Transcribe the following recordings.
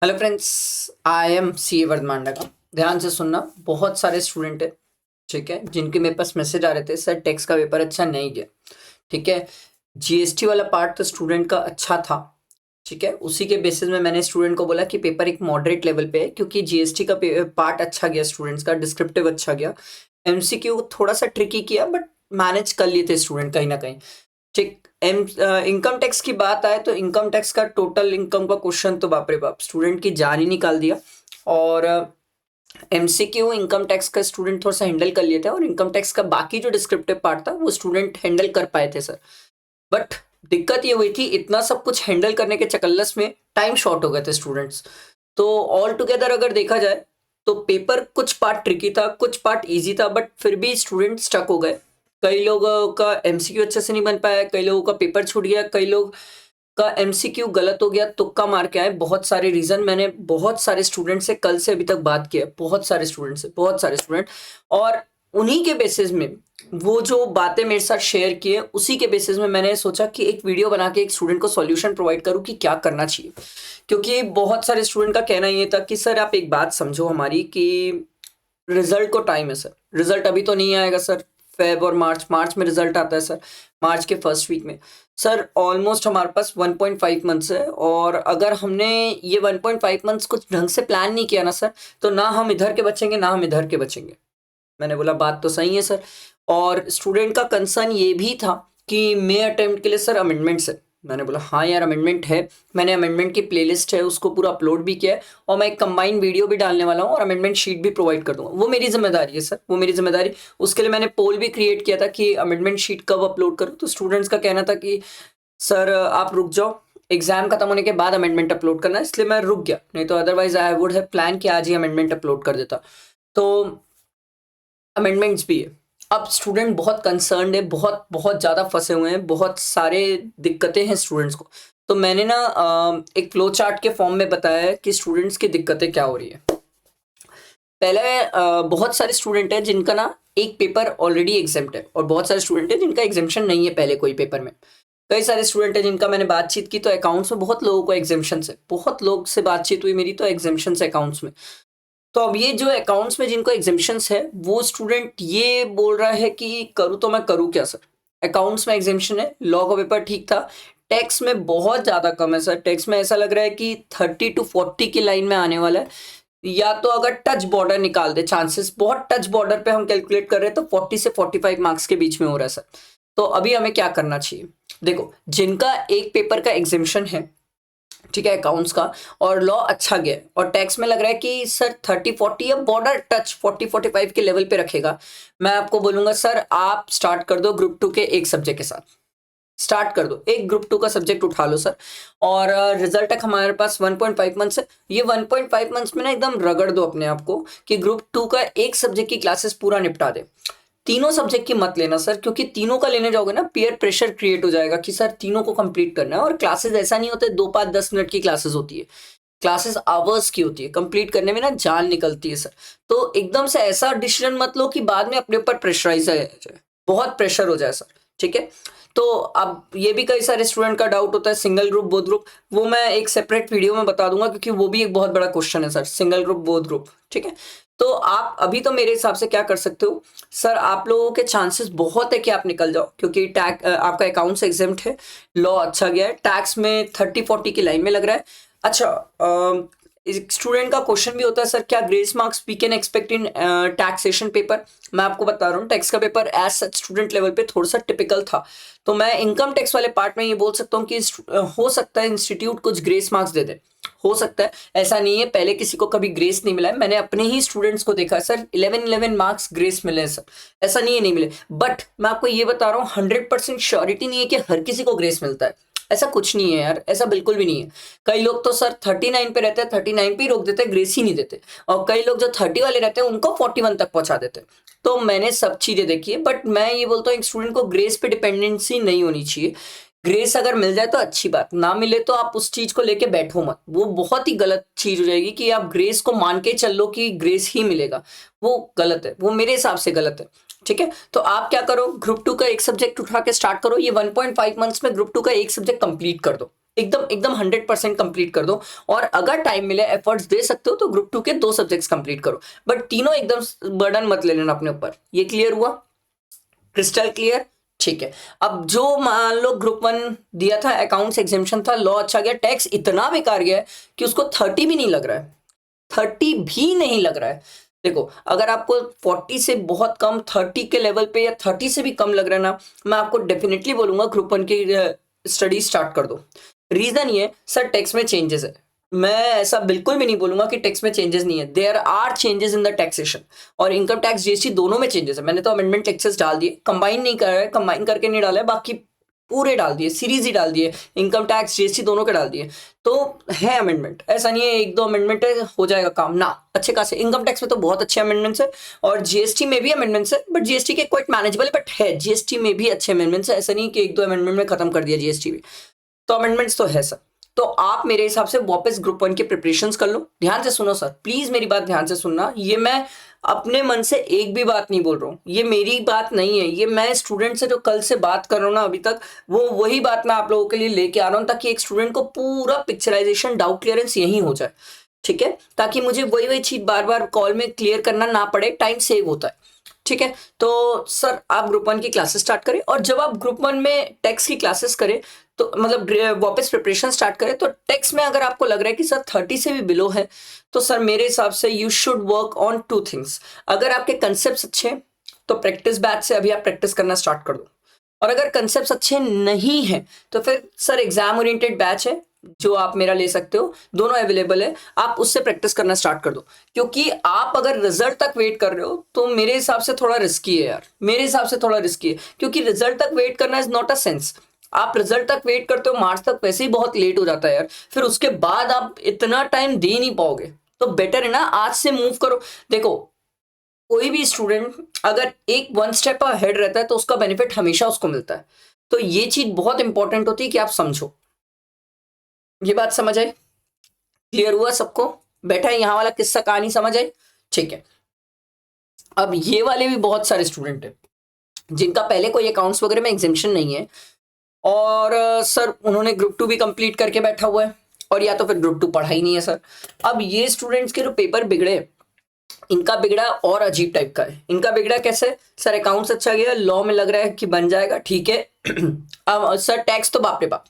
Hello friends, I am सी वर्धमांडा का। ध्यान से सुनना, बहुत सारे स्टूडेंट है, ठीक है, जिनके मेरे पास मैसेज आ रहे थे, सर टेक्स्ट का पेपर अच्छा नहीं गया। ठीक है, जीएसटी वाला पार्ट तो स्टूडेंट का अच्छा था। ठीक है, उसी के बेसिस में मैंने स्टूडेंट को बोला कि पेपर एक मॉडरेट लेवल पे है, क्योंकि जीएसटी का पार्ट अच्छा गया, स्टूडेंट्स का डिस्क्रिप्टिव अच्छा गया। एमसीक्यू थोड़ा सा ट्रिकी किया, बट मैनेज कर लिए थे स्टूडेंट कहीं ना कहीं। ठीक। इनकम टैक्स की बात आए तो इनकम टैक्स का टोटल इनकम का क्वेश्चन तो बाप रे बाप स्टूडेंट की जान ही निकाल दिया। और एमसीक्यू इनकम टैक्स का स्टूडेंट थोड़ा सा हैंडल कर लिए थे, और इनकम टैक्स का बाकी जो डिस्क्रिप्टिव पार्ट था वो स्टूडेंट हैंडल कर पाए थे सर। बट दिक्कत ये हुई थी, इतना सब कुछ हैंडल करने के चकल्लस में टाइम शॉर्ट हो गए थे स्टूडेंट्स। तो ऑल टुगेदर अगर देखा जाए तो पेपर कुछ पार्ट ट्रिकी था, कुछ पार्ट इजी था, बट फिर भी स्टूडेंट स्टक हो गए। कई लोगों का एमसीक्यू अच्छे से नहीं बन पाया, कई लोगों का पेपर छूट गया, कई लोग का एमसीक्यू गलत हो गया, तुक्का मार के आए। बहुत सारे रीजन, मैंने बहुत सारे स्टूडेंट से कल से अभी तक बात किया, बहुत सारे स्टूडेंट से, बहुत सारे स्टूडेंट। और उन्हीं के बेसिस में वो जो बातें मेरे साथ शेयर किए, उसी के बेसिस में मैंने सोचा कि एक वीडियो बना के एक स्टूडेंट को सॉल्यूशन प्रोवाइड करूं कि क्या करना चाहिए। क्योंकि बहुत सारे स्टूडेंट का कहना ये था कि सर आप एक बात समझो हमारी, कि रिजल्ट को टाइम है सर, रिजल्ट अभी तो नहीं आएगा सर। फेब और मार्च मार्च में रिजल्ट आता है सर, मार्च के फर्स्ट वीक में। सर ऑलमोस्ट हमारे पास 1.5 मंथ्स है, और अगर हमने ये 1.5 मंथ्स कुछ ढंग से प्लान नहीं किया ना सर, तो ना हम इधर के बचेंगे ना हम इधर के बचेंगे। मैंने बोला बात तो सही है सर। और स्टूडेंट का कंसर्न ये भी था कि मे अटेम्प्ट के लिए सर अमेंडमेंट्स है। मैंने बोला हाँ यार अमेंडमेंट है, मैंने अमेंडमेंट की प्लेलिस्ट है उसको पूरा अपलोड भी किया है, और मैं एक कंबाइंड वीडियो भी डालने वाला हूँ और अमेंडमेंट शीट भी प्रोवाइड कर दूंगा। वो मेरी जिम्मेदारी है सर, वो मेरी जिम्मेदारी। उसके लिए मैंने पोल भी क्रिएट किया था कि अमेंडमेंट शीट कब अपलोड करूँ, तो स्टूडेंट्स का कहना था कि सर आप रुक जाओ, एग्जाम खत्म होने के बाद अमेंडमेंट अपलोड करना है, इसलिए मैं रुक गया। नहीं तो otherwise I would have plan कि आज ही अमेंडमेंट अपलोड कर देता। तो अमेंडमेंट्स भी है। अब स्टूडेंट बहुत कंसर्न्ड है, बहुत बहुत ज़्यादा फंसे हुए हैं, बहुत सारे दिक्कतें हैं स्टूडेंट्स को। तो मैंने ना एक फ्लो चार्ट के फॉर्म में बताया है कि स्टूडेंट्स की दिक्कतें क्या हो रही है। पहले बहुत सारे स्टूडेंट हैं जिनका ना एक पेपर ऑलरेडी एग्जाम्प्ट है, और बहुत सारे स्टूडेंट हैं जिनका एग्जाम्शन नहीं है पहले कोई पेपर में। कई सारे स्टूडेंट हैं जिनका मैंने बातचीत की तो अकाउंट्स में बहुत लोगों को एग्जाम्शन है, बहुत लोग से बातचीत हुई मेरी तो एग्जाम्शन है अकाउंट्स में। तो अब ये जो अकाउंट्स में जिनको एग्जेम्पशंस है, वो स्टूडेंट ये बोल रहा है कि करूँ तो मैं करूँ क्या सर। अकाउंट्स में एग्जेम्पशन है, लॉ का पेपर ठीक था, टैक्स में बहुत ज़्यादा कम है सर। टैक्स में ऐसा लग रहा है कि 30 to 40 की लाइन में आने वाला है। या तो अगर टच बॉर्डर निकाल दे, चांसेस बहुत टच बॉर्डर पे हम कैलकुलेट कर रहे हैं तो 40 से 45 मार्क्स के बीच में हो रहा है सर। तो अभी हमें क्या करना चाहिए। देखो, जिनका एक पेपर का एग्जेम्पशन है, ठीक है, अकाउंट्स का, और लॉ अच्छा गया और टैक्स में लग रहा है कि सर 30-40 या बॉर्डर टच 40-45 के लेवल पे रखेगा, मैं आपको बोलूंगा सर आप स्टार्ट कर दो ग्रुप 2 के एक सब्जेक्ट के साथ। स्टार्ट कर दो, एक ग्रुप 2 का सब्जेक्ट उठा लो सर। और रिजल्ट तक हमारे पास 1.5 मंथ्स है। ये 1.5 मंथ्स में ना एकदम रगड़ दो अपने आप को कि ग्रुप 2 का एक सब्जेक्ट की क्लासेस पूरा निपटा दे। तीनों सब्जेक्ट की मत लेना सर, क्योंकि तीनों का लेने जाओगे ना पीयर प्रेशर क्रिएट हो जाएगा कि सर तीनों को कंप्लीट करना है। और क्लासेस ऐसा नहीं होते 2 5 10 मिनट की क्लासेस होती है, क्लासेस आवर्स की होती है, कंप्लीट करने में ना जान निकलती है सर। तो एकदम से ऐसा डिसीजन मत लो कि बाद में अपने ऊपर प्रेशराइज आ जाए, बहुत प्रेशर हो जाए सर। ठीक है, तो अब ये भी कई सारे स्टूडेंट का डाउट होता है सिंगल ग्रुप बोथ ग्रुप, वो मैं एक सेपरेट वीडियो में बता दूंगा, क्योंकि वो भी एक बहुत बड़ा क्वेश्चन है sir, single group both group. ठीक है, तो आप अभी तो मेरे हिसाब से क्या कर सकते हो सर, आप लोगों के चांसेस बहुत है कि आप निकल जाओ, क्योंकि टैक्स आपका अकाउंट्स एग्जाम्प्ट है, लॉ अच्छा गया है, टैक्स में 30-40 की लाइन में लग रहा है। अच्छा, एक स्टूडेंट का क्वेश्चन भी होता है सर, क्या grace marks we can expect in taxation paper. मैं आपको बता रहा हूँ टैक्स का paper as such student level पे थोड़ा सा टिपिकल था। तो मैं इनकम टैक्स वाले पार्ट में ये बोल सकता हूँ कि हो सकता है इंस्टीट्यूट कुछ ग्रेस मार्क्स दे दे, हो सकता है। ऐसा नहीं है, पहले किसी को कभी ग्रेस नहीं मिला है, मैंने अपने ही स्टूडेंट्स को देखा है सर, 11 मार्क्स ग्रेस मिले हैं सर। ऐसा नहीं है नहीं मिले, बट मैं आपको ये बता रहा हूँ 100% श्योरिटी नहीं है कि हर किसी को ग्रेस मिलता है। ऐसा कुछ नहीं है यार, ऐसा बिल्कुल भी नहीं है। कई लोग तो सर 39 पे रहते हैं, 39 पे ही रोक देते हैं, ग्रेस ही नहीं देते। और कई लोग जो 30 वाले रहते हैं उनको 41 तक पहुंचा देते हैं। तो मैंने सब चीजें देखी है, बट मैं ये बोलता हूँ एक स्टूडेंट को ग्रेस पे डिपेंडेंसी नहीं होनी चाहिए। ग्रेस अगर मिल जाए तो अच्छी बात, ना मिले तो आप उस चीज को लेके बैठो मत, वो बहुत ही गलत चीज हो जाएगी कि आप ग्रेस को मान के चल लो कि ग्रेस ही मिलेगा। वो गलत है, वो मेरे हिसाब से गलत है। ठीक है, तो आप क्या करो, ग्रुप 2 का एक सब्जेक्ट उठा के स्टार्ट करो, ये 1.5 मंथ्स में ग्रुप 2 का एक सब्जेक्ट कंप्लीट कर दो। एकदम एकदम 100% कंप्लीट कर दो, और अगर टाइम मिले एफर्ट्स दे सकते हो तो ग्रुप 2 के 2 सब्जेक्ट्स कंप्लीट करो, बट तीनों एकदम बर्डन मत ले लेना अपने ऊपर। ये क्लियर हुआ? Crystal clear? ठीक है। अब जो मान लो ग्रुप 1 दिया था, अकाउंट्स एग्जामिशन था, लॉ अच्छा गया, टैक्स इतना बेकार गया है कि उसको 30 भी नहीं लग रहा है, 30 भी नहीं लग रहा है। देखो, अगर आपको 40 से बहुत कम 30 के लेवल पे या 30 से भी कम लग रहा है ना, मैं आपको डेफिनेटली बोलूंगा ग्रुप 1 की स्टडी स्टार्ट कर दो। रीजन ये, सर टैक्स में चेंजेस है। मैं ऐसा बिल्कुल भी नहीं बोलूंगा कि टैक्स में चेंजेस नहीं है, there are changes in the taxation, और इनकम टैक्स जीएसटी दोनों में चेंजेस है। मैंने तो अमेंडमेंट टैक्सेस डाल दिए, कंबाइन नहीं कर रहा है, कंबाइन करके नहीं डाला है, बाकी पूरे डाल दिए, सीरीज ही डाल दिए, इनकम टैक्स जीएसटी दोनों के डाल दिए। तो है अमेंडमेंट, ऐसा नहीं है एक दो अमेंडमेंट है हो जाएगा काम ना, अच्छे खासे इनकम टैक्स में तो बहुत अच्छे अमेंडमेंट्स है, और जीएसटी में भी अमेंडमेंट्स है, बट जीएसटी के क्वाइट मैनेजेबल, बट है जीएसटी में भी अच्छे अमेंडमेंट्स है, ऐसा नहीं कि एक दो अमेंडमेंट में खत्म कर दिया जीएसटी भी, तो अमेंडमेंट्स तो है सर। तो आप मेरे हिसाब से वापस ग्रुप 1 के प्रिपरेशंस कर लो। ध्यान से सुनो सर, प्लीज मेरी बात ध्यान से सुनना, ये मैं अपने मन से एक भी बात नहीं बोल रहा हूँ, ये मेरी बात नहीं है, ये मैं स्टूडेंट से जो कल से बात कर रहा हूँ ना अभी तक, वो वही बात मैं आप लोगों के लिए लेके आ रहा हूँ, ताकि एक स्टूडेंट को पूरा पिक्चराइजेशन, डाउट क्लियरेंस यही हो जाए, ठीक है, ताकि मुझे वही वही चीज बार बार कॉल में क्लियर करना ना पड़े, टाइम सेव होता है, ठीक है। तो सर आप ग्रुप 1 की क्लासेस स्टार्ट करें, और जब आप ग्रुप 1 में टैक्स की क्लासेस करें तो मतलब वापस प्रिपरेशन स्टार्ट करें, तो टैक्स में अगर आपको लग रहा है कि सर 30 से भी बिलो है, तो सर मेरे हिसाब से you should work on 2 things. अगर आपके कंसेप्ट अच्छे हैं तो प्रैक्टिस बैच से अभी आप प्रैक्टिस करना स्टार्ट कर दो, और अगर कंसेप्ट अच्छे नहीं है तो फिर सर एग्जाम ओरिएंटेड बैच है जो आप मेरा ले सकते हो, दोनों अवेलेबल है, आप उससे प्रैक्टिस करना स्टार्ट कर दो। क्योंकि आप अगर रिजल्ट तक वेट कर रहे हो तो मेरे हिसाब से थोड़ा रिस्की है यार, मेरे हिसाब से थोड़ा रिस्की है, क्योंकि रिजल्ट तक वेट करना इज नॉट अ सेंस। आप रिजल्ट तक वेट करते हो, मार्च तक वैसे ही बहुत लेट हो जाता है यार, फिर उसके बाद आप इतना टाइम दे नहीं पाओगे, तो बेटर है ना आज से मूव करो। देखो, कोई भी स्टूडेंट अगर एक 1 स्टेप अहेड रहता है तो उसका बेनिफिट हमेशा उसको मिलता है, तो ये चीज बहुत इंपॉर्टेंट होती है कि आप समझो। ये बात समझ आई? क्लियर हुआ सबको? बैठा है यहाँ वाला किस्सा कहानी समझ आई? ठीक है। अब ये वाले भी बहुत सारे स्टूडेंट हैं जिनका पहले कोई अकाउंट्स वगैरह में एग्जामिशन नहीं है, और सर उन्होंने ग्रुप 2 भी कंप्लीट करके बैठा हुआ है, और या तो फिर ग्रुप 2 पढ़ा ही नहीं है सर। अब ये स्टूडेंट्स के जो पेपर बिगड़े, इनका बिगड़ा और अजीब टाइप का है। इनका बिगड़ा कैसे? सर अकाउंट्स अच्छा गया, लॉ में लग रहा है कि बन जाएगा, ठीक है। अब सर टैक्स तो बाप रे बाप,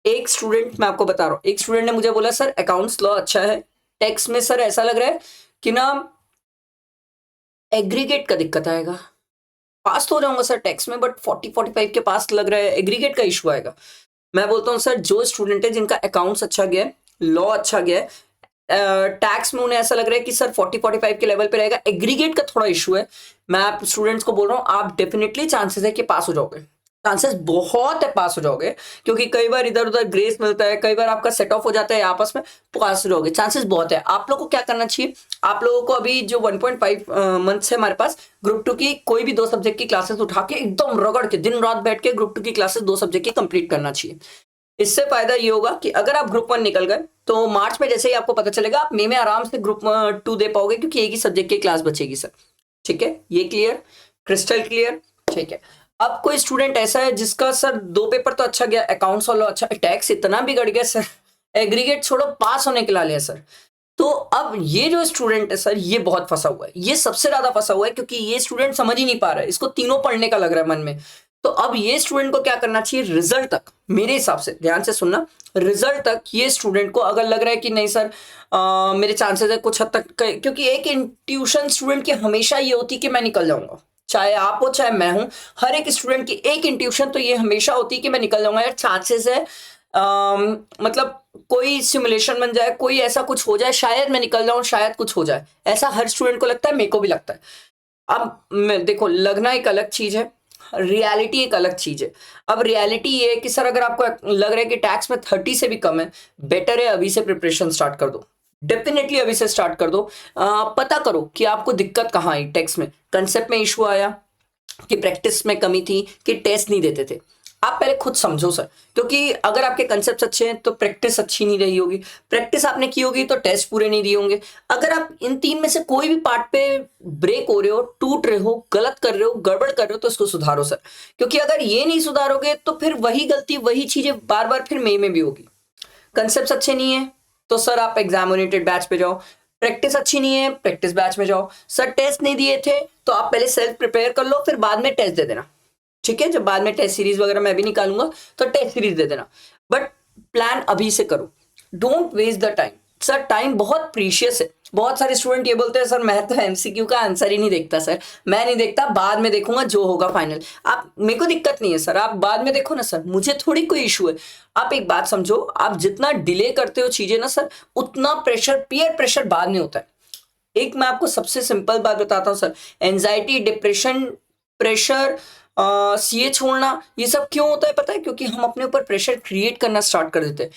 एक स्टूडेंट मैं आपको बता रहा हूँ, एक स्टूडेंट ने मुझे बोला सर अकाउंट्स लॉ अच्छा है, टैक्स में सर ऐसा लग रहा है कि ना एग्रीगेट का दिक्कत आएगा, पास तो हो जाऊंगा सर टैक्स में, बट 40-45 के पास लग रहा है, एग्रीगेट का इशू आएगा। मैं बोलता हूँ सर जो स्टूडेंट है जिनका अकाउंट्स अच्छा गया है, लॉ अच्छा गया है, टैक्स में उन्हें ऐसा लग रहा है कि सर 40-45 के लेवल पे रहेगा, एग्रीगेट का थोड़ा इशू है, मैं आप स्टूडेंट्स को बोल रहा हूँ आप डेफिनेटली चांसेस है कि पास हो जाओगे, चांसेस बहुत है पास हो जाओगे, क्योंकि कई बार इधर उधर ग्रेस मिलता है, कई बार आपका सेट ऑफ हो जाता है आपस में, पास हो जाओगे, चांसेस बहुत है। आप लोगों को क्या करना चाहिए, आप लोगों को अभी जो 1.5 मंथ्स है हमारे पास, ग्रुप 2 की कोई भी 2 सब्जेक्ट की क्लासेस उठा के एकदम रगड़ के दिन रात बैठ के ग्रुप 2 की क्लासेस 2 सब्जेक्ट की कंप्लीट करना चाहिए। इससे फायदा ये होगा कि अगर आप ग्रुप 1 निकल गए तो मार्च में जैसे ही आपको पता चलेगा आप मई में आराम से ग्रुप 2 दे पाओगे, क्योंकि एक ही सब्जेक्ट की क्लास बचेगी सर, ठीक है। ये क्लियर? Crystal clear? ठीक है। अब कोई स्टूडेंट ऐसा है जिसका सर 2 पेपर तो अच्छा गया, अकाउंट्स वाला अच्छा, टैक्स इतना बिगड़ गया सर, एग्रीगेट छोड़ो पास होने के लिए सर, तो अब ये जो स्टूडेंट है सर ये बहुत फंसा हुआ है, ये सबसे ज्यादा फंसा हुआ है, क्योंकि ये स्टूडेंट समझ ही नहीं पा रहा है, इसको तीनों पढ़ने का लग रहा है मन में। तो अब ये स्टूडेंट को क्या करना चाहिए, रिजल्ट तक, मेरे हिसाब से ध्यान से सुनना, रिजल्ट तक ये स्टूडेंट को अगर लग रहा है कि नहीं सर मेरे चांसेस है कुछ हद तक, क्योंकि एक इंट्यूशन स्टूडेंट की हमेशा ये होती है कि मैं निकल जाऊंगा, चाहे आप हो चाहे मैं हूं, हर एक स्टूडेंट की एक इंट्यूशन तो ये हमेशा होती है कि मैं निकल जाऊंगा यार, चांसेस है मतलब कोई सिमुलेशन बन जाए, कोई ऐसा कुछ हो जाए, शायद मैं निकल जाऊं, शायद कुछ हो जाए, ऐसा हर स्टूडेंट को लगता है, मेरे को भी लगता है। अब देखो लगना एक अलग चीज है, रियलिटी एक अलग चीज है। अब रियलिटी ये है कि सर अगर आपको लग रहा है कि टैक्स में 30 से भी कम है, बेटर है अभी से प्रिपरेशन स्टार्ट कर दो, डेफिनेटली अभी से स्टार्ट कर दो। पता करो कि आपको दिक्कत कहाँ आई, टैक्स में कंसेप्ट में इशू आया, कि प्रैक्टिस में कमी थी, कि टेस्ट नहीं देते थे, आप पहले खुद समझो सर, क्योंकि अगर आपके कंसेप्ट अच्छे हैं तो प्रैक्टिस अच्छी नहीं रही होगी, प्रैक्टिस आपने की होगी तो टेस्ट पूरे नहीं दिए होंगे। अगर आप इन 3 में से कोई भी पार्ट पे ब्रेक हो रहे हो, टूट रहे हो, गलत कर रहे हो, गड़बड़ कर रहे हो, तो इसको सुधारो सर, क्योंकि अगर ये नहीं सुधारोगे तो फिर वही गलती, वही चीजें बार-बार फिर मई में भी होगी। कंसेप्ट्स अच्छे नहीं है तो सर आप एग्जाम ओरिएंटेड बैच पे जाओ, प्रैक्टिस अच्छी नहीं है प्रैक्टिस बैच में जाओ, सर टेस्ट नहीं दिए थे तो आप पहले सेल्फ प्रिपेयर कर लो, फिर बाद में टेस्ट दे देना, ठीक है। जब बाद में टेस्ट सीरीज वगैरह मैं भी निकालूंगा तो टेस्ट सीरीज दे देना, बट प्लान अभी से करो, don't waste the time. Sir time बहुत प्रीशियस है। बहुत सारे स्टूडेंट ये बोलते हैं सर मैं तो एमसीक्यू का आंसर ही नहीं देखता सर, मैं नहीं देखता, बाद में देखूंगा जो होगा फाइनल। आप, मेरे को दिक्कत नहीं है सर, आप बाद में देखो ना सर, मुझे थोड़ी कोई इशू है। आप एक बात समझो, आप जितना डिले करते हो चीजें ना सर, उतना प्रेशर, पीयर प्रेशर बाद में होता है। एक मैं आपको सबसे सिंपल बात बताता हूँ sir, anxiety, depression, pressure, CA छोड़ना, ये सब क्यों होता है पता है? क्योंकि हम अपने ऊपर प्रेशर क्रिएट करना स्टार्ट कर देते हैं।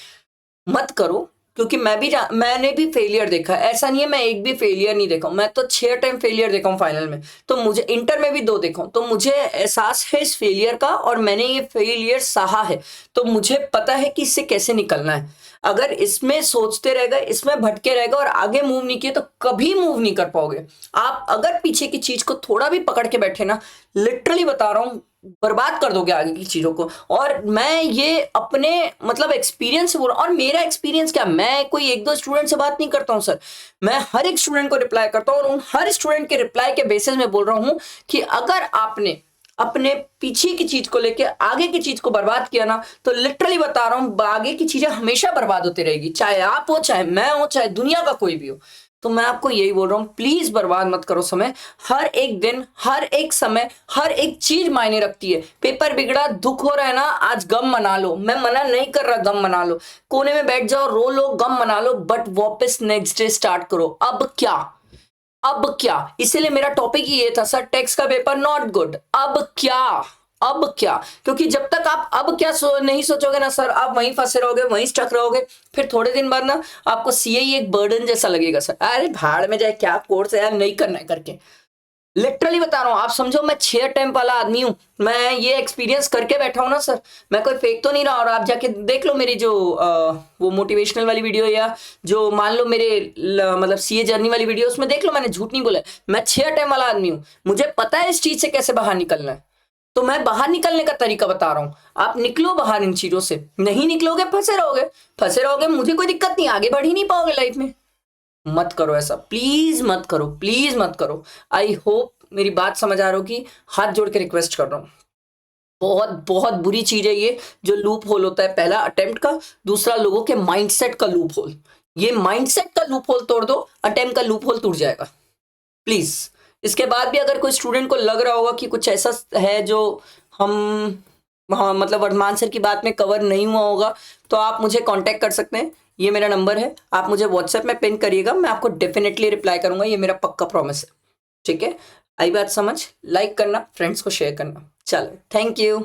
मत करो, क्योंकि मैंने भी फेलियर देखा है, ऐसा नहीं है मैं एक भी फेलियर नहीं देखा हूं, मैं तो 6 टाइम फेलियर देखा हूं फाइनल में, तो मुझे इंटर में भी 2 देखा हूं, तो मुझे एहसास है इस फेलियर का, और मैंने ये फेलियर सहा है, तो मुझे पता है कि इससे कैसे निकलना है। अगर इसमें सोचते रहेगा, इसमें भटके रहेगा और आगे मूव नहीं किए तो कभी मूव नहीं कर पाओगे। आप अगर पीछे की चीज को थोड़ा भी पकड़ के बैठे ना, लिटरली बता रहा हूं, बर्बाद कर दोगे आगे की चीजों को। और मैं ये अपने मतलब एक्सपीरियंस से बोल रहा हूं, और मेरा एक्सपीरियंस क्या, मैं कोई 1-2 स्टूडेंट से बात नहीं करता हूं सर, मैं हर एक स्टूडेंट को रिप्लाई करता हूं, और उन हर स्टूडेंट के रिप्लाई के बेसिस में बोल रहा हूं कि अगर आपने अपने पीछे की चीज को लेके आगे की चीज को बर्बाद किया ना, तो लिटरली बता रहा हूं आगे की चीजें हमेशा बर्बाद होती रहेगी, चाहे आप हो, चाहे मैं हो, चाहे दुनिया का कोई भी हो। तो मैं आपको यही बोल रहा हूं, प्लीज बर्बाद मत करो समय। हर एक दिन, हर एक समय, हर एक चीज मायने रखती है। पेपर बिगड़ा, दुख हो रहा है ना, आज गम मना लो, मैं मना नहीं कर रहा, गम मना लो, कोने में बैठ जाओ, रो लो, गम मना लो, बट वापस नेक्स्ट डे स्टार्ट करो। अब क्या, अब क्या, इसीलिए मेरा टॉपिक ही ये था सर, टेक्स्ट का पेपर नॉट गुड, अब क्या, अब क्या। क्योंकि जब तक आप अब क्या नहीं सोचोगे ना सर, आप वहीं फंसे रहोगे, वहीं स्टक रहोगे, फिर थोड़े दिन बाद ना आपको सीए ही एक बर्डन जैसा लगेगा सर, अरे भाड़ में जाए, क्या कोर्स है यार, नहीं करना है करके। लिटरली बता रहा हूँ, आप समझो मैं 6 अटेम्प्ट वाला आदमी हूँ, मैं ये एक्सपीरियंस करके बैठा हूँ ना सर, मैं कोई फेक तो नहीं रहा। और आप जाके देख लो मेरी जो वो मोटिवेशनल वाली वीडियो, या जो मान लो मेरे मतलब सीए जर्नी वाली वीडियो, उसमें देख लो, मैंने झूठ नहीं बोला है। मैं 6 अटेम्प्ट वाला आदमी हूँ, मुझे पता है इस चीज से कैसे बाहर निकलना है, तो मैं बाहर निकलने का तरीका बता रहा हूँ। आप निकलो बाहर इन चीजों से, नहीं निकलोगे फंसे रहोगे, फंसे रहोगे, मुझे कोई दिक्कत नहीं, आगे बढ़ ही नहीं पाओगे लाइफ में। मत करो ऐसा, प्लीज मत करो, प्लीज मत करो। आई होप मेरी बात समझ आ रही होगी, हाथ जोड़ के रिक्वेस्ट कर रहा हूँ। बहुत बहुत बुरी चीज है ये जो लूप होल होता है, पहला अटेम्प्ट का, दूसरा लोगों के माइंडसेट का लूप होल। ये माइंडसेट का लूप होल तोड़ दो, अटेम्प्ट का लूप होल टूट जाएगा प्लीज। इसके बाद भी अगर कोई स्टूडेंट को लग रहा होगा कि कुछ ऐसा है जो हम, हाँ मतलब वर्धमान सर की बात में कवर नहीं हुआ होगा, तो आप मुझे कांटेक्ट कर सकते हैं, ये मेरा नंबर है, आप मुझे व्हाट्सएप में पिन करिएगा, मैं आपको डेफिनेटली रिप्लाई करूंगा, ये मेरा पक्का प्रॉमिस है, ठीक है। आई बात समझ, लाइक करना, फ्रेंड्स को शेयर करना। चलो, थैंक यू।